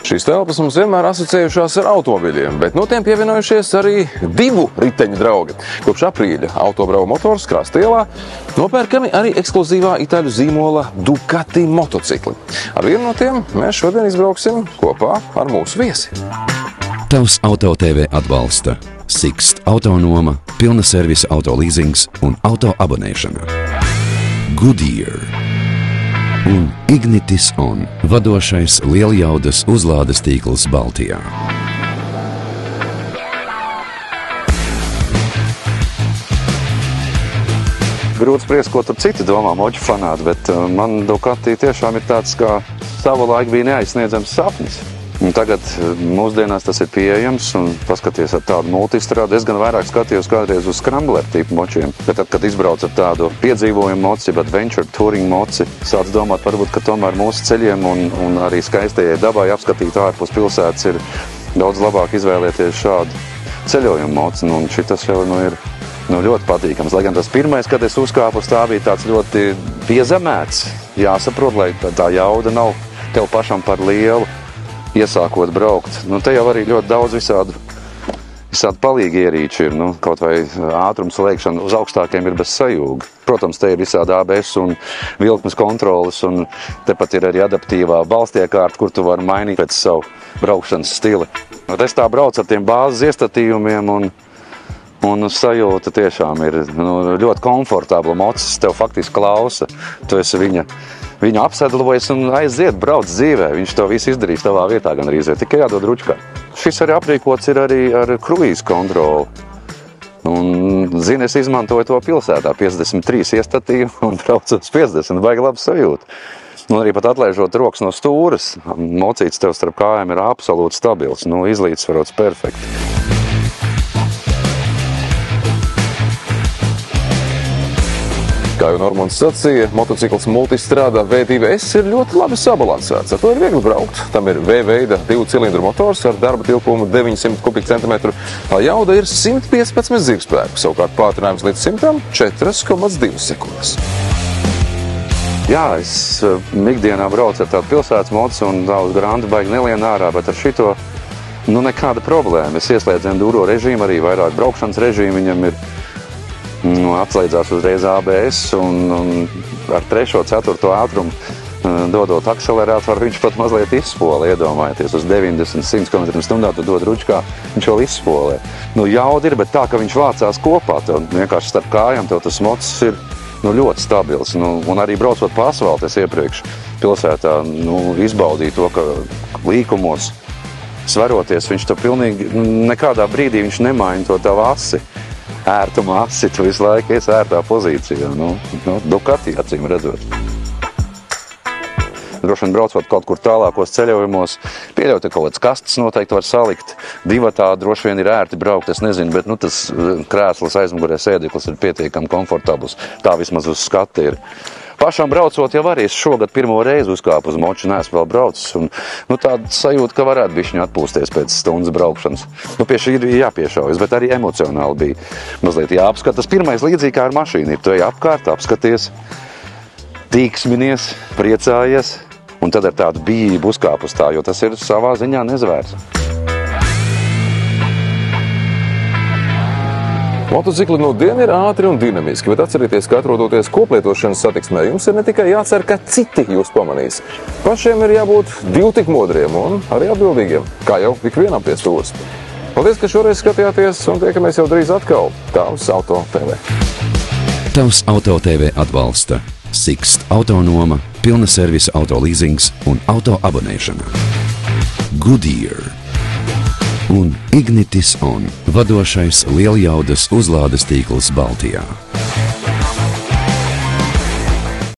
Šīs telpas mums vienmēr asociējušās ar automobiļiem, bet no tiem pievienojušies arī divu riteņu draugi. Kopš aprīļa Autobrauva motors Krasta ielā nopērkami arī ekskluzīvā itāļu zīmola Ducati motocikli. Ar vienu no tiem mēs šodien izbrauksim kopā ar mūsu viesi. Tavs Auto TV atbalsta Sixt autonoma, pilna servisa autolīzings un autoabonēšana. Goodyear un Ignitis On, vadošais lieljaudas uzlādes tīkls Baltijā. Grūti spriest, ko tur citi domā moķu fanāti, bet man Ducati tiešām ir tāds, kā savulaik bija neaizsniedzams sapnis. Un tagad mūsdienās tas ir pieejams un paskaties ar tādu multistrādu. Es gan vairāk skatījos kādreiz uz Scrambler tipu močiem, bet tad, kad izbrauc ar tādu piedzīvojumu moci, bet Adventure Touring moci, sāc domāt varbūt, ka tomēr mūsu ceļiem un arī skaistajai dabai apskatīt ārpus pilsētas ir daudz labāk izvēlēties šādu ceļojumu moci. Un šitas jau ir ļoti patīkams. Lai gan tas pirmais, kad es uzkāpu, tā bija tāds ļoti piezemēts. Jāsaprot, lai tā jauda nav tev pašam par lielu. Iesākot braukt. Te jau arī ļoti daudz visādi palīgi ierīči ir. Kaut vai ātrums liekšana uz augstākiem ir bez sajūga. Protams, te ir visādi ABS un vilkmes kontroles, un tepat ir arī adaptīvā balstiekārta, kur tu vari mainīt pēc savu braukšanas stili. Es tā braucu ar tiem bāzes iestatījumiem, un sajūta tiešām ir ļoti komfortabla. Mocis tev faktiski klausa. Tu esi viņu apsedlojas un aiziet, brauc dzīvē. Viņš to visu izdarīs tavā vietā gan arī tikai jādod ručkā. Šis arī aprīkots ir arī ar kruīzu kontroli. Un, zini, es izmantoju to pilsētā. 53 iestatīju un braucu uz 50. Baigi labi sajūta. Un arī pat atlaižot rokas no stūras, mocīts tev starp kājām ir absolūti stabils. Izlīdzsvarots perfekti. Kā jau Normons sacīja, motocikls multistrādā V2S ir ļoti labi sabalansēts. Ar to ir viegli braukt. Tam ir V-veida 2-cilindru motors ar darba tilpumu 900 kubikcentimetru. Jauda ir 115 zirgspēku, savukārt pātrinājums līdz 100 4,2 sekundes. Jā, es ikdienā braucu ar tādu pilsētas moci un uz Grandu baigi nelien ārā, bet ar šito nekāda problēma. Es ieslēdzu enduro režīmu, arī vairāk braukšanas režīmu viņam ir. Atslēdzās uzreiz ABS un ar 3. 4. ātrumu dodot akselerātoru, viņš pat mazliet izspolē, iedomājieties, uz 90-100 km/h tu dod ručkā, viņš vēl izspolē. Jauda ir, bet tā, ka viņš vācās kopā, tev vienkārši starp kājām, tev tas mocis ir ļoti stabils. Un arī braucot pa asfaltu, es iepriekš pilsētā izbaudīju to, ka līkumos svaroties, viņš tev pilnīgi nekādā brīdī viņš nemaina to tavu asi. Ērtuma asi, tu visu laiku esi ērtā pozīcijā. Ducati, acīm redzot. Droši vien braucot kaut kur tālākos ceļojumos, pieļaut, ka kaut kāds kastes noteikti var salikt. Divatā droši vien ir ērti braukt, es nezinu, bet tas krēsls aizmugurē sēdeklis ir pietiekami komfortabls. Tā vismaz uz skata ir. Pašam braucot jau arī, es šogad pirmo reizi uzkāpu uz moču, neesmu vēl braucis, un tāda sajūta, ka varētu bišķiņu atpūsties pēc stundas braukšanas. Pie šī ir jāpiešaujas, bet arī emocionāli bija mazliet jāapskatās. Pirmais līdzīgi kā ar mašīnu ir, tu ej apkārt, apskaties, tīksminies, priecājies, un tad ar tādu bību uzkāp uz tā, jo tas ir savā ziņā nezvērs. Motocikli diena ir ātri un dinamiski, bet atcerieties, ka atrodoties koplietošanas satiksmē, jums ir ne tikai jācer, ka citi jūs pamanīs. Pašiem ir jābūt divu tik modriem un arī atbildīgiem, kā jau ikvienam pie stūres. Paldies, ka šoreiz skatījāties un tiekamies jau drīz atkal. Tavs Auto TV. Tavs Auto TV atbalsta Sixt autonoma, pilna servisa autolīzings un autoabonēšana. Goodyear un Ignitis On, vadošais lieljaudas uzlādes tīkls Baltijā.